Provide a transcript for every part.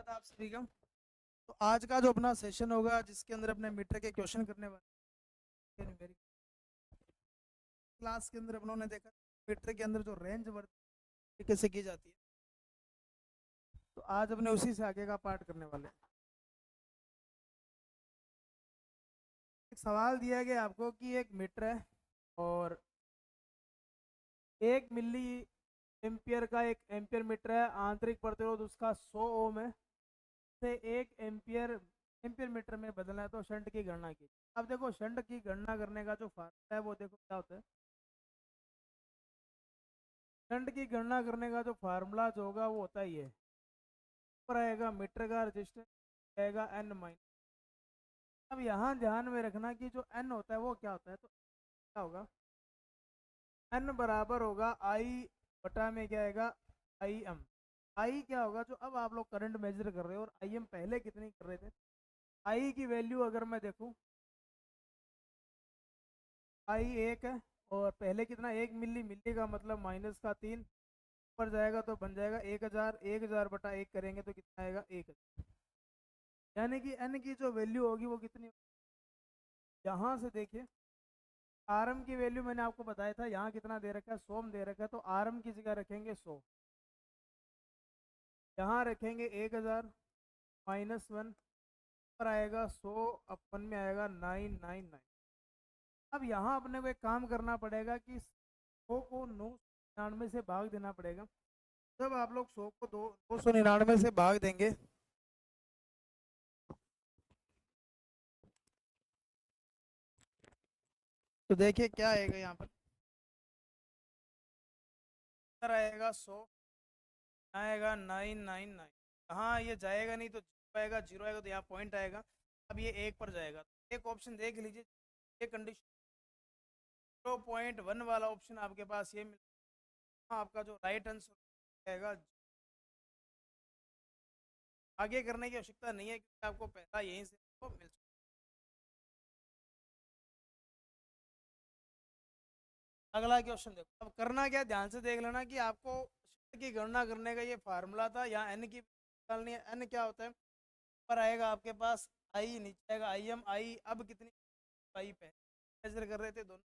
स्वागत है आप सभी का। तो आज का जो अपना सेशन होगा जिसके अंदर अपने मीटर के क्वेश्चन करने वाले हैं। मेरी क्लास के अंदर अपनों ने देखा मीटर के अंदर जो रेंज वर्क तरीके से की जाती है, तो आज अपने उसी से आगे का पार्ट करने वाले हैं। एक सवाल दिया गया आपको कि एक मीटर है और 1 मिली एम्पियर का एक एम्पियर मीटर है, आंतरिक प्रतिरोध उसका 100 ओम है, से 1 एम्पियर एम्पियर मीटर में बदलना है, तो शंट की गणना की। अब देखो शंट की गणना करने का जो फार्मूला है वो देखो क्या होता है। शंट की गणना करने का जो फार्मूला जो होगा वो होता ही है, ऊपर आएगा मीटर का रजिस्टेंस आएगा एन माइनस। अब यहाँ ध्यान में रखना कि जो एन होता है वो क्या होता है, तो क्या होगा, एन बराबर होगा आई बटा में क्या आएगा आई एम। आई क्या होगा, जो अब आप लोग करंट मेजर कर रहे हो, और आई एम पहले कितनी कर रहे थे। आई की वैल्यू अगर मैं देखूं, आई 1 है और पहले कितना 1 मिली, मिली का मतलब माइनस का 3, ऊपर जाएगा तो बन जाएगा 1000, 1000 बटा 1 करेंगे तो कितना आएगा 1000। यानी कि एन की जो वैल्यू होगी वो कितनी, यहाँ से देखिए आर एम की वैल्यू मैंने आपको बताया था, यहाँ कितना दे रखा है 100 में दे रखा है, तो आर एम की जगह रखेंगे 100, यहाँ रखेंगे 1000 -1 पर आएगा 100 अपन में आएगा 999। अब यहाँ अपने को एक काम करना पड़ेगा कि 100 को 999 से भाग देना पड़ेगा। जब आप लोग 100 को 299 से भाग देंगे तो देखिए क्या आएगा, यहाँ पर आएगा 100, आएगा 999। हाँ ये जाएगा नहीं तो जीरो आएगा, जीरो आएगा तो यहाँ पॉइंट आएगा। अब ये 1 पर जाएगा, एक ऑप्शन देख लीजिए, ये कंडीशन 0.1 वाला ऑप्शन आपके पास ये मिल, आपका जो राइट आंसर आएगा। आगे करने की आवश्यकता नहीं है क्योंकि आपको पहला यहीं से तो मिल सकता। अगला क्वेश्चन देखो, अब करना क्या, ध्यान से देख लेना कि आपको शब्द की गणना करने का ये फार्मूला था, यहाँ एन की निकालनी है। एन क्या होता है, ऊपर आएगा आपके पास आई, नीचे आएगा आई एम। आई अब कितनी, आई पे मेजर कर रहे थे दोनों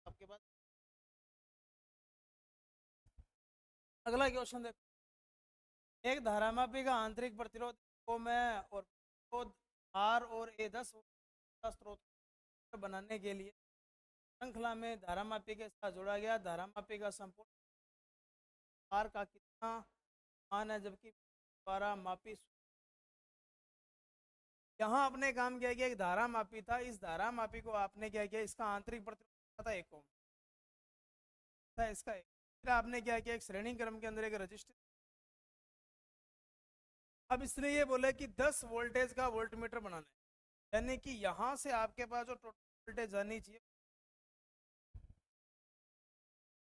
आपके पास। अगला क्वेश्चन देखो, एक धारामापी का आंतरिक प्रतिरोध को मैं और प्रतिरोध आर और ए 10 का स्रोत बनाने के लिए श्रृंखला में धारामापी के साथ जोड़ा गया। धारामापी का संपूर्ण आर का कितना मान है, जबकि द्वारा मापी। यहाँ आपने काम किया गया, एक धारा मापी था, इस धारा मापी को आपने क्या किया, इसका आंतरिक प्रतिरोध था 1 ओम था इसका एक। फिर आपने क्या किया, एक श्रेणी क्रम के अंदर एक रजिस्टर। अब इसने ये बोला कि 10 वोल्टेज का वोल्टमीटर बनाना है, यानी कि यहाँ से आपके पास जो टोटल वोल्टेज आनी चाहिए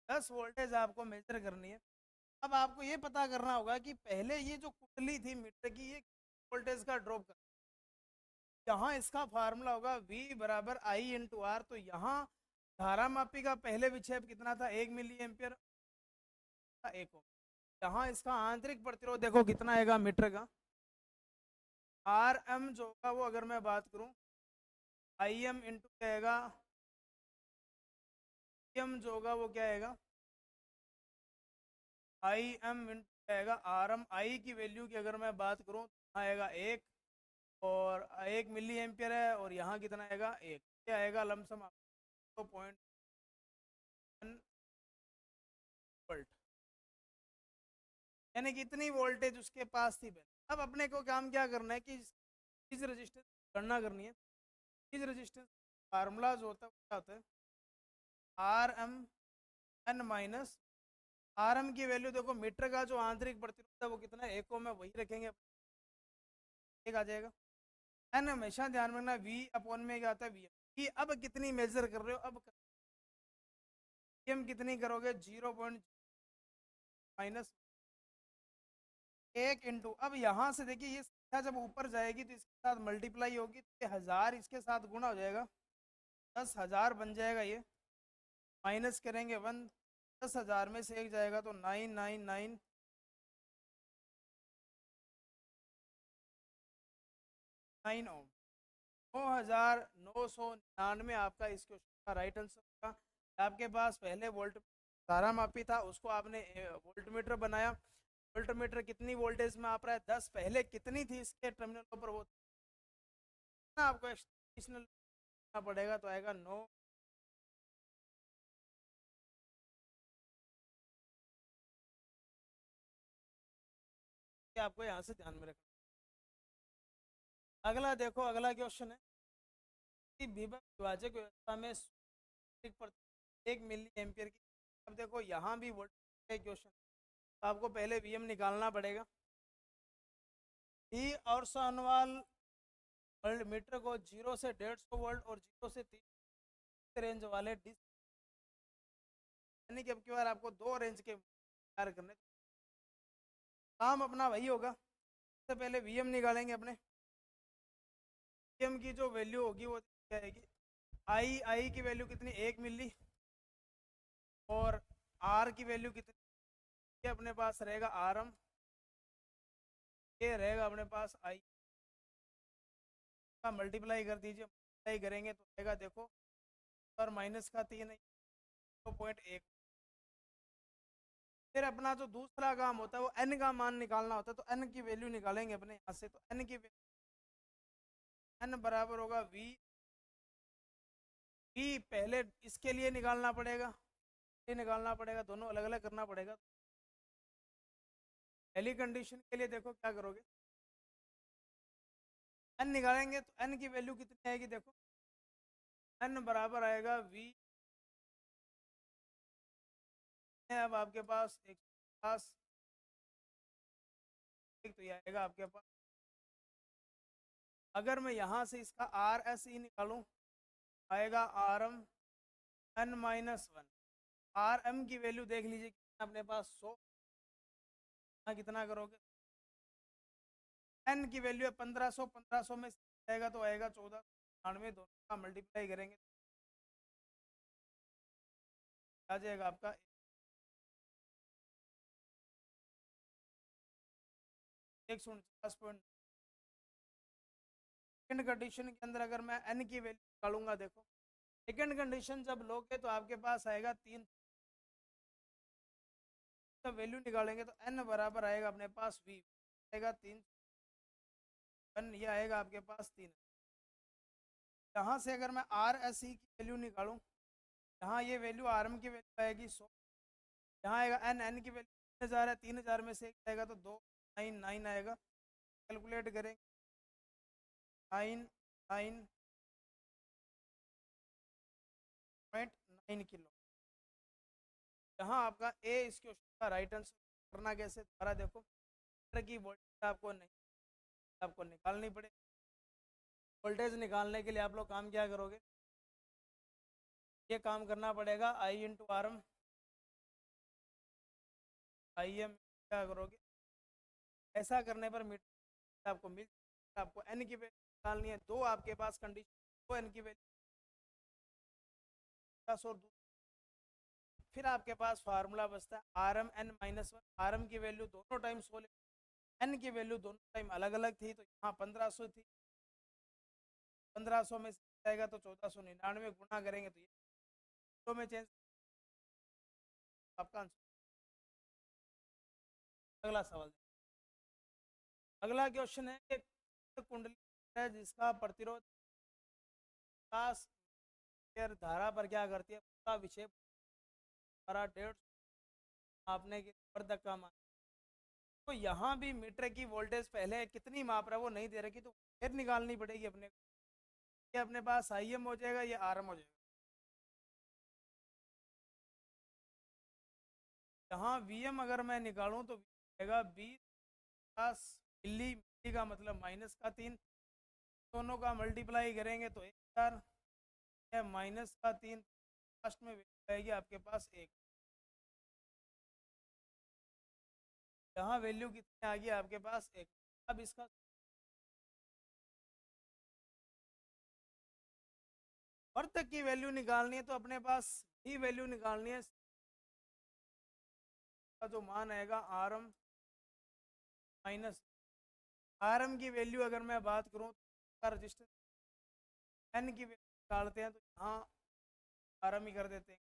10 वोल्टेज आपको मेजर करनी है। अब आपको ये पता करना होगा कि पहले ये जो कुंडली थी मीटर की, ये वोल्टेज का ड्रॉप कर, यहाँ इसका फार्मूला होगा V बराबर I इंटू आर। तो यहाँ धारा मापी का पहले विक्षेप कितना था, 1 मिली एम्पियर का 1 ओम। यहाँ इसका आंतरिक प्रतिरोध देखो कितना आएगा मीटर का, आर एम जो होगा वो अगर मैं बात करूँ आई एम इंटू क्या आएगा, एम जो होगा वो क्या आएगा आई एम इंटू आएगा आर एम। आई की वैल्यू की अगर मैं बात करूँ तो आएगा 1 और 1 मिली एम्पियर है, और यहाँ कितना आएगा 1, क्या आएगा लमसम 0.1 वोल्ट, यानी कि इतनी वोल्टेज उसके पास थी। अब अपने को काम क्या करना है कि इस रेजिस्टेंस गणना करनी है। इस रेजिस्टेंस फार्मूला जो होता है वो क्या होता है, R M N minus R M की वैल्यू देखो, मीटर का जो आंतरिक प्रतिरोध है वो कितना है 1 ओम है, वही रखेंगे, एक आ जाएगा। एन हमेशा ध्यान में रखना, वी अपॉन में क्या आता है वी एम। अब कितनी मेजर कर रहे हो, अब एम कितनी करोगे 0. माइनस 1 इंटू, अब यहाँ से देखिए ये संख्या जब ऊपर जाएगी तो इसके साथ मल्टीप्लाई होगी, तो 1000 इसके साथ गुणा हो जाएगा, 10,000 बन जाएगा। ये माइनस करेंगे 1, 10,000 में से 1 जाएगा तो 999 9 ओम। 9999 आपका इस क्वेश्चन का राइट आंसर होगा। आपके पास पहले वोल्ट धारा मापी था, उसको आपने वोल्टमीटर बनाया। वोल्टमीटर कितनी वोल्टेज में आप रहा है 10, पहले कितनी थी इसके टर्मिनलों पर, वो आपको एक्सटेंशनल करना पड़ेगा, तो आएगा 9। आपको यहाँ से ध्यान में रखना। अगला देखो, अगला क्वेश्चन है कि विभव विभाजक व्यवस्था में 1 मिली एम्पियर की। अब देखो यहाँ भी वोल्टेज का क्वेश्चन, तो आपको पहले वीएम निकालना पड़ेगा। ई और सानवाल मीटर को 0 से 150 वोल्ट और 0 से 3 रेंज वाले डिस्क, यानी कि अब की बार आपको 2 रेंज के तैयार करने। काम अपना वही होगा। सबसे पहले वीएम निकालेंगे अपने। वीएम की जो वैल्यू होगी वो क्या आएगी, आई की वैल्यू कितनी, 1 मिली, और आर की वैल्यू कितनी, ये अपने पास रहेगा आर एम, ये रहेगा अपने पास आई का मल्टीप्लाई कर दीजिए। मल्टीप्लाई करेंगे तो आएगा देखो, और माइनस का 3 है, 2.1। फिर अपना जो दूसरा काम होता है वो एन का मान निकालना होता है, तो एन की वैल्यू निकालेंगे अपने यहाँ से। तो एन की एन बराबर होगा वी। वी पहले इसके लिए निकालना पड़ेगा, ये निकालना पड़ेगा, दोनों अलग अलग करना पड़ेगा। पहली कंडीशन के लिए देखो क्या करोगे, एन निकालेंगे तो एन की वैल्यू कितनी आएगी, देखो एन बराबर आएगा वी है। अब आपके पास 150, तो ये आएगा आपके पास। अगर मैं यहाँ से इसका आर एस ई निकालूँ, आएगा R M N minus 1। R M की वैल्यू देख लीजिए कितना अपने पास 100, कितना करोगे, एन की वैल्यू है 1500, 1500 में जाएगा तो आएगा 1499, दोनों का मल्टीप्लाई करेंगे आ जाएगा आपका 149। सेकेंड कंडीशन के अंदर अगर मैं एन की वैल्यू निकालूंगा, देखो सेकेंड कंडीशन जब लोगे तो आपके पास आएगा 3, तो वैल्यू निकालेंगे तो एन बराबर आएगा अपने पास वी आएगा 3, ये आएगा आपके पास 3। यहाँ से अगर मैं आर एस ई की वैल्यू निकालूँ, यहाँ ये वैल्यू आर एम की वैल्यू आएगी 100, यहाँ आएगा एन, एन की वैल्यू 3000 है, 3000 में से आएगा तो 299 आएगा। कैलकुलेट करेंगे 99.9 किलो। यहाँ आपका ए इस क्वेश्चन का राइट आंसर। करना कैसे, दोबारा देखो, की वोल्टेज आपको निकालनी पड़ेगी। वोल्टेज निकालने के लिए आप लोग काम क्या करोगे, ये काम करना पड़ेगा I into R M, I M क्या करोगे, ऐसा करने पर मीटर आपको मिल, आपको एन की वैल्यू निकालनी है। दो आपके पास कंडीशन, दो एन की वैल्यू, और फिर आपके पास फार्मूला बचता है R M N minus 1। R M की वैल्यू दोनों टाइम 100, एन की वैल्यू दोनों टाइम अलग अलग थी, तो यहाँ 1500 थी, 1500 में जाएगा तो 1499 गुना करेंगे तो ये तो में चेंज, आपका आंसर। अगला सवाल, अगला क्वेश्चन है कि कुंडली है जिसका प्रतिरोध 50 धारा पर क्या करती है, उसका विषय 1.5 मापने के वर्धक का मान। तो यहाँ भी मीटर की वोल्टेज पहले कितनी माप रहा है वो नहीं दे रखी, तो फिर निकालनी पड़ेगी अपने को। ये अपने पास आई एम हो जाएगा, ये आर एम हो जाएगा। यहाँ वी एम अगर मैं निकालूँ तो आएगा 20 मिली, मिली का मतलब माइनस का 3, दोनों का मल्टीप्लाई करेंगे तो 1000 है, माइनस का 3, लास्ट में आएगी आपके पास 1। यहाँ वैल्यू कितनी आ गई आपके पास 1। अब इसका वर्तक की वैल्यू निकालनी है, तो अपने पास ही वैल्यू निकालनी है, का जो मान आएगा R M minus, R M की वैल्यू अगर मैं बात करूँ का रजिस्टेंस एन की वैल्यू निकालते हैं तो यहाँ आरएम ही कर देते हैं।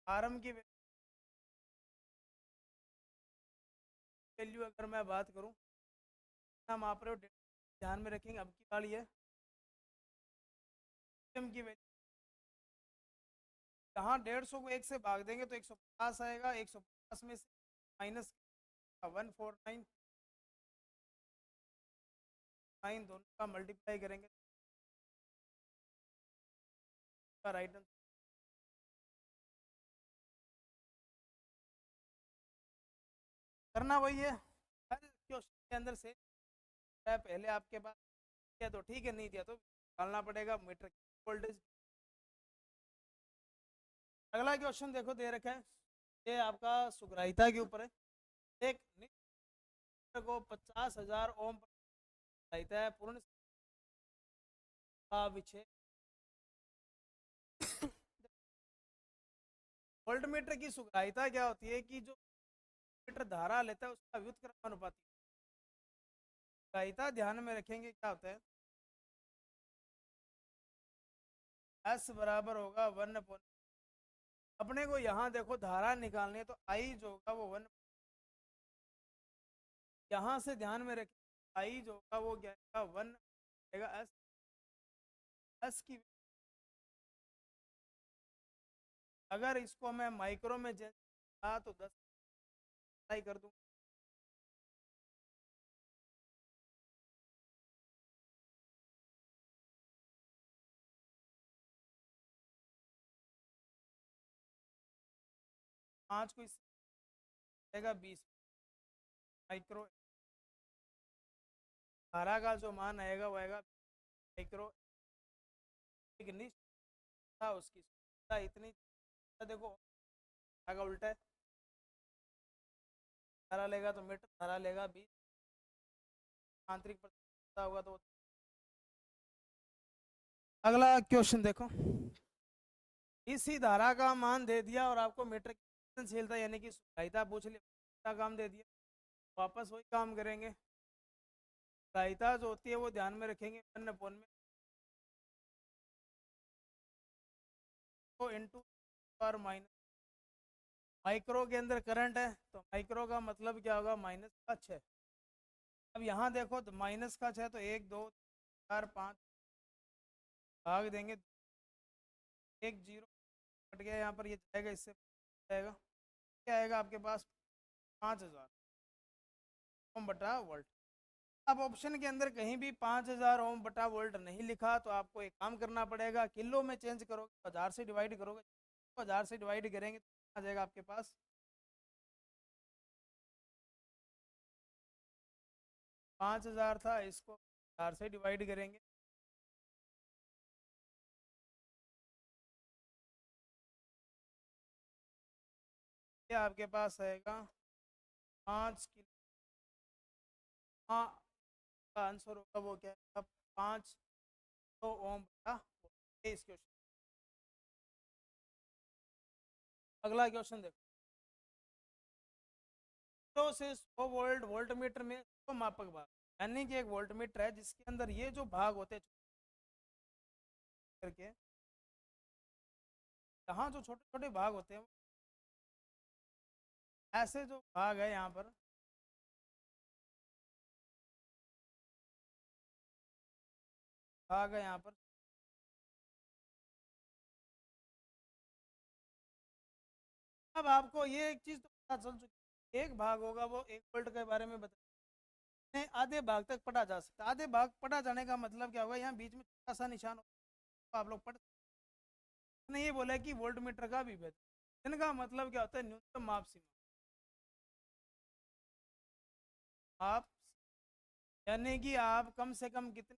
आरएम की वैल्यू अगर मैं बात करूँ हम आप रहे हो ध्यान में रखेंगे, अब की बारी है एम की वैल्यू यहाँ 150 को 1 से भाग देंगे तो 150 आएगा, 150 में से माइनस 149 दोनों का मल्टीप्लाई करेंगे राइट आंसर करना वही है हर क्वेश्चन के अंदर से पहले आपके पास दिया तो ठीक है, नहीं दिया तो डालना पड़ेगा मीटर वोल्टेज। अगला क्वेश्चन देखो दे रखा है, ये आपका सुग्राहिता के ऊपर है। एक मीटर को 50,000 ओम सुग्राहिता है पूर्ण का विक्षेप वोल्ट मीटर की सुग्राहिता क्या होती है कि जो मीटर धारा लेता है उसका व्युत्क्रमानुपाती सुग्राहिता ध्यान में रखेंगे क्या होता है एस बराबर होगा 1 अपने को यहाँ देखो धारा निकालनी है तो आई जो होगा वो 1 यहाँ से ध्यान में रखें आई जो होगा वो क्या है 1 एस एस की अगर इसको मैं माइक्रो में चेंज तो 10 कर दूँ 5 को इससे 20 माइक्रो धारा का जो मान आएगा वो आएगा माइक्रो एक निश्चित उसकी इतनी देखो धारा उल्टा है धारा लेगा तो मीटर धारा लेगा 20 आंतरिक होगा तो अगला क्वेश्चन देखो इसी धारा का मान दे दिया और आपको मीटर की संवेदनशीलता यानी कि सुग्राहिता पूछ लिया काम दे दिया वापस वही काम करेंगे सुग्राहिता जो होती है वो ध्यान में रखेंगे 1 में तो इंटू और माइनस माइक्रो के अंदर करंट है तो माइक्रो का मतलब क्या होगा माइनस का 6। अब यहाँ देखो तो माइनस का 6 तो 1 2 4 5 भाग देंगे 1 0 कट गया यहाँ पर ये जाएगा इससे जाएगा क्या आएगा आपके पास 5000 ओम बटा वोल्ट। अब ऑप्शन के अंदर कहीं भी 5000 ओम बटा वोल्ट नहीं लिखा तो आपको एक काम करना पड़ेगा किलो में चेंज करोगे 1000 से डिवाइड करोगे 1000 से डिवाइड करेंगे तो आ जाएगा आपके पास 5000 था इसको 1000 से डिवाइड करेंगे ये आपके पास आएगा 5 किलो हाँ का आंसर होगा वो क्या है 5 तो ओम बटा इस क्वेश्चन। अगला क्वेश्चन देखो तो से 100 वोल्ट वोल्ट मीटर में 100 मापक भाग यानी कि एक वोल्ट मीटर है जिसके अंदर ये जो भाग होते हैं करके यहाँ जो छोटे छोटे भाग होते हैं ऐसे जो भाग है यहाँ पर भाग है यहाँ पर अब आपको ये एक चीज तो पता चल चुकी है एक भाग होगा वो 1 वोल्ट के बारे में बता आधे भाग तक पढ़ा जा सकता है आधे भाग पढ़ा जाने का मतलब क्या होगा यहाँ बीच में छोटा सा निशान होगा तो आप लोग पढ़ ने ये बोला कि वोल्ट मीटर का विभेद इनका मतलब क्या होता है न्यूनतम माप सीमा आप यानी कि आप कम से कम कितने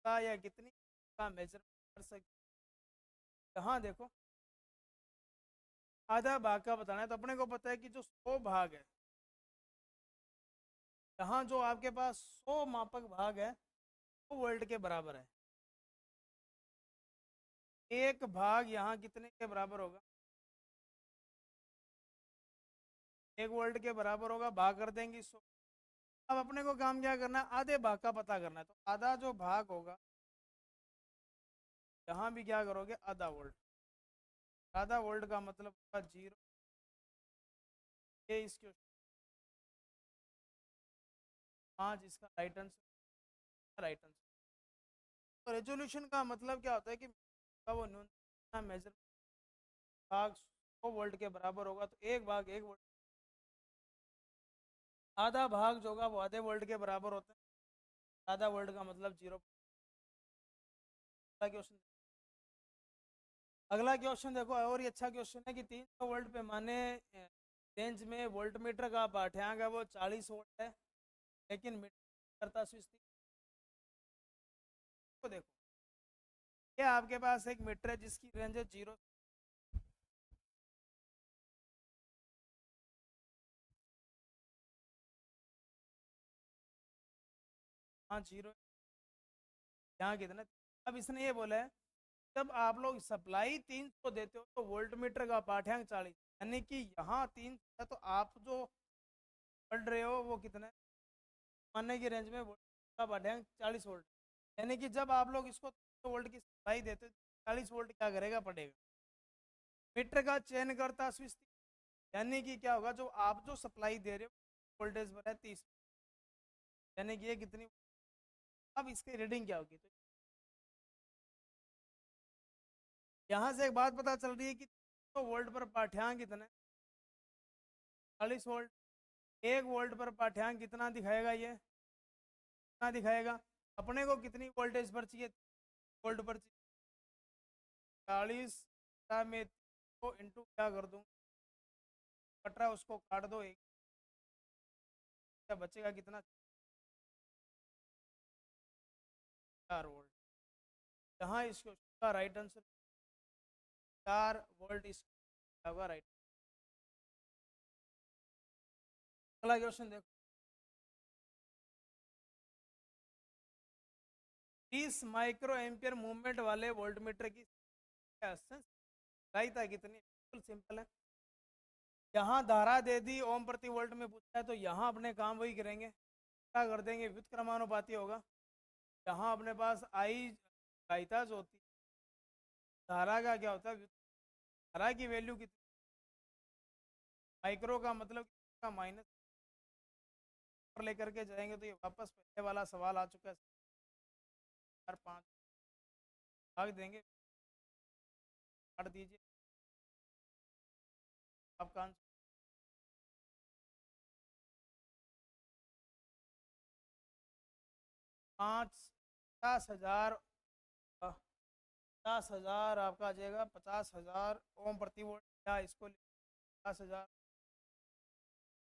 का या कितनी का मेजर कर सकते यहाँ देखो आधा भाग का बताना है तो अपने को पता है कि जो 100 भाग है यहाँ जो आपके पास 100 मापक भाग है वो वोल्ट के बराबर है एक भाग यहाँ कितने के बराबर होगा 1 वोल्ट के बराबर होगा भाग कर देंगे 100 अब अपने को काम क्या करना है, आधे भाग का पता करना है। तो आधा जो भाग होगा यहाँ भी क्या करोगे, आधा वोल्ट। आधा वोल्ट का मतलब होगा 0। ये इस क्वेश्चन 5, इसका राइट आंसर, राइट आंसर। तो रेजोल्यूशन का मतलब क्या होता है कि वो न्यूनतम मेजर भाग 100 वोल्ट के बराबर होगा, तो एक भाग 1 वोल्ट, आधा भाग जो होगा वो आधे वोल्ट के बराबर होता है। आधा वोल्ट का मतलब 0। क्वेश्चन, अगला क्वेश्चन देखो, और ये अच्छा क्वेश्चन है कि 300 वोल्ट पैमाने रेंज में वोल्ट मीटर का पाठ्यांक है वो 40 वोल्ट है, लेकिन मीटर करता स्विच को देखो। ये आपके पास एक मीटर है जिसकी रेंज है 0। हाँ 0, यहाँ कितना। अब इसने ये बोला है जब आप लोग सप्लाई 300 देते हो तो वोल्ट मीटर का पाठ्यांक 40, यानी कि यहाँ 3 है तो आप जो पढ़ रहे हो वो कितना है, मानने की रेंज में वोल्ट का पाठ्यांक 40 वोल्ट, यानी कि जब आप लोग इसको 300 वोल्ट की सप्लाई देते हो 40 वोल्ट क्या करेगा, पड़ेगा। मीटर का चयन करता स्विच, यानी कि क्या होगा, जो आप जो सप्लाई दे रहे हो वोल्टेज पर है 30, यानी कि ये कितनी। अब इसकी रीडिंग क्या होगी, तो यहाँ से एक बात पता चल रही है कि 300 वोल्ट पर पाठ्यांक कितना है, 40 वोल्ट। 1 वोल्ट पर पाठ्यांक कितना दिखाएगा, ये कितना दिखाएगा, अपने को कितनी वोल्टेज पर चाहिए, वोल्ट पर चाहिए 40 में तो इंटू क्या कर दूँ, कट रहा है उसको काट दो, एक क्या बचेगा, कितना, 4 वोल्ट। यहाँ इस क्वेश्चन का राइट आंसर 4 वोल्ट इसका होगा, राइट। अगला क्वेश्चन देखो, 30 माइक्रो एम्पियर मूवमेंट वाले वोल्टमीटर की राइता कितनी, बिल्कुल सिंपल है। यहाँ धारा दे दी ओम प्रति वोल्ट में पूछा है, तो यहाँ अपने काम वही करेंगे, क्या कर देंगे, व्युत्क्रमानुपाती होगा। यहाँ अपने पास आई राइता जो होती है, धारा का क्या होता है, धारा की वैल्यू कितनी, माइक्रो का मतलब का माइनस पर लेकर के जाएंगे, तो ये वापस पहले वाला सवाल आ चुका है, 4 5 भाग देंगे, काट दीजिए, आपका आंसर 50,000, 50,000 आपका आ जाएगा, 50,000 ओम प्रति वोल्ट, या इसको 50,000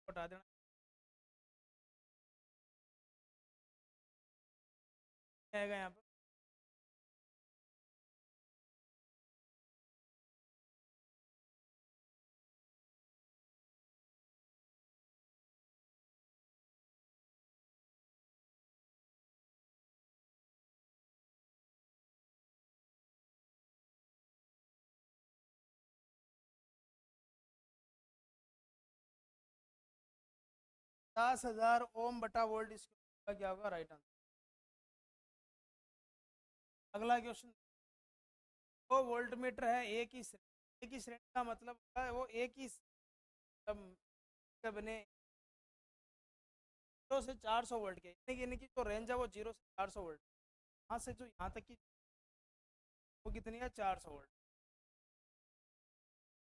हटा देना, आएगा यहाँ पर 50,000 ओम बटा वोल्ट, इसका क्या होगा, राइट आंसर। अगला क्वेश्चन, वो वोल्ट मीटर है एक ही श्रेणी का मतलब होता है वो एक ही बने 0 से 400 वोल्ट के, यानी कि जो रेंज है वो 0 से 400 वोल्ट, यहाँ से जो यहाँ तक की वो कितनी है, 400 वोल्ट।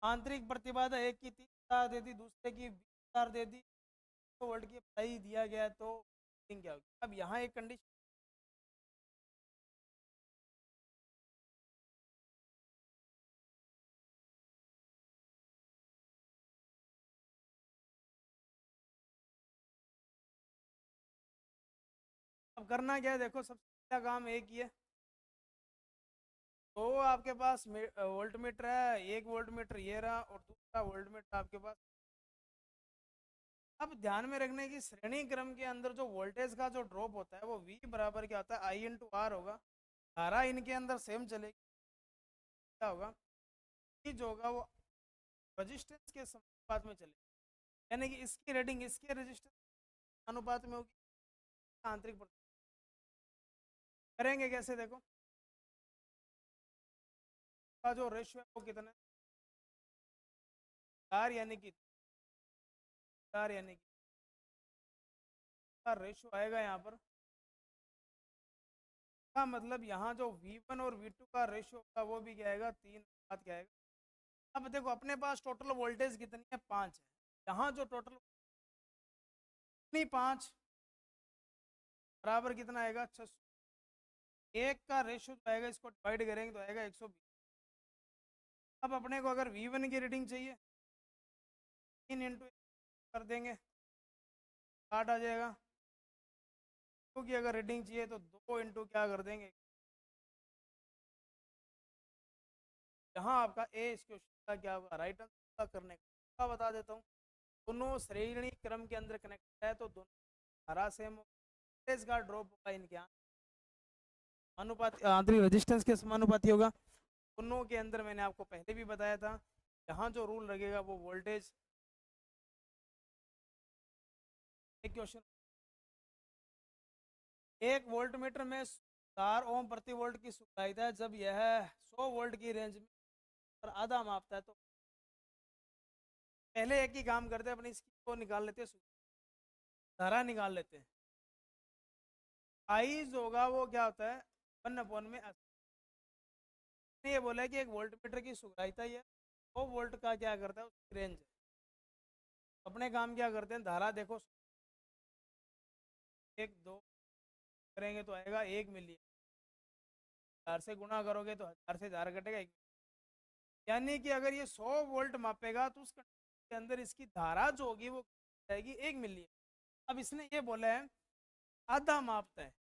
आंतरिक प्रतिबाधा एक की 30,000 दे दी, दूसरे की 20,000 दे दी, तो वोल्ट की अप्लाई दिया गया है, तो क्या होगी। अब यहाँ एक कंडीशन, अब करना क्या है, देखो सबसे पहला काम एक ही है, तो आपके पास वोल्ट मीटर है, एक वोल्ट मीटर ये रहा और दूसरा वोल्ट मीटर आपके पास। अब ध्यान में रखने की श्रेणी क्रम के अंदर जो वोल्टेज का जो ड्रॉप होता है वो V बराबर क्या होता है, I इंटू आर होगा। धारा इनके अंदर सेम चलेगी, क्या होगा, कि जो होगा वो रजिस्टेंस के अनुपात में चलेगी, यानी कि इसकी रेटिंग इसके रजिस्टेंस अनुपात में होगी, आंतरिक करेंगे कैसे, देखो का जो रेशियो है वो कितना है, 4 यानी कि 4 यानी कि रेशियो आएगा यहाँ पर, का मतलब यहाँ जो V1 और V2 का रेशियो होगा वो भी क्या आएगा, 3 क्या आएगा। अब देखो अपने पास टोटल वोल्टेज कितनी है, 5 है। यहाँ जो टोटल 5 बराबर कितना आएगा, 600। एक का रेशियो जो आएगा इसको डिवाइड करेंगे तो आएगा 120। अब अपने को अगर V1 की रीडिंग चाहिए 3 इंटू कर देंगे, 60 आ जाएगा। क्योंकि अगर रीडिंग चाहिए तो 2 इंटू क्या कर देंगे। यहाँ आपका ए इस क्वेश्चन का क्या होगा, राइट आंसर करने का बता देता हूँ। दोनों श्रेणी क्रम के अंदर कनेक्ट है तो दोनों धारा सेम का ड्रॉप होगा इनके अनुपात आंतरिक रेजिस्टेंस के समानुपाती होगा। दोनों के अंदर मैंने आपको पहले भी बताया था, यहाँ जो रूल लगेगा वो वोल्टेज। एक क्वेश्चन, एक वोल्ट मीटर में 4 ओम प्रति वोल्ट की सुधारिता है जब यह 100 वोल्ट की रेंज में और आधा मापता है। तो पहले एक ही काम करते हैं, अपनी इसको निकाल लेते हैं, धारा निकाल लेते हैं। आई होगा वो क्या होता है 1 में ये बोला है कि एक वोल्ट मीटर की सुधारिता है 100 वोल्ट का क्या करता है उसकी रेंज है। अपने काम क्या करते हैं, धारा देखो 1 2 करेंगे तो आएगा 1 मिली, 1000 से गुणा करोगे तो 1000 से 1000 कटेगा 1। यानी कि अगर ये 100 वोल्ट मापेगा तो उस के अंदर इसकी धारा जो होगी वो जाएगी 1 मिली। अब इसने ये बोला है आधा मापता है,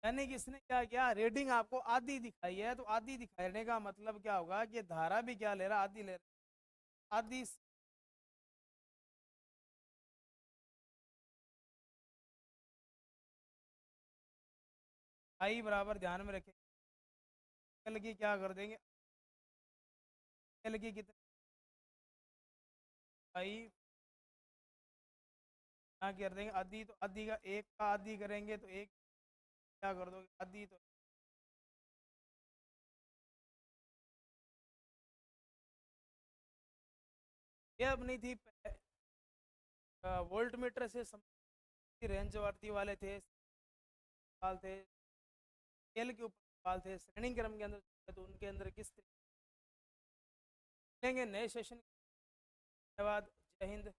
यानी कि इसने क्या किया, रीडिंग आपको आधी दिखाई है तो आधी दिखाने का मतलब क्या होगा कि धारा भी क्या ले रहा, आधी ले रहा, आधी। आई बराबर ध्यान में रखें, कल की क्या कर देंगे, कल की कितनी आई क्या कर देंगे, आधी। तो आधी का एक का आधी करेंगे तो एक क्या कर दोगे, आधी। तो ये अपनी थी वोल्ट मीटर से रेंज वर्ती वाले थे सवाल थे, स्केल के ऊपर सवाल थे, श्रेणी क्रम के अंदर तो उनके अंदर किस तरीके लेंगे। नए सेशन के बाद जय हिंद।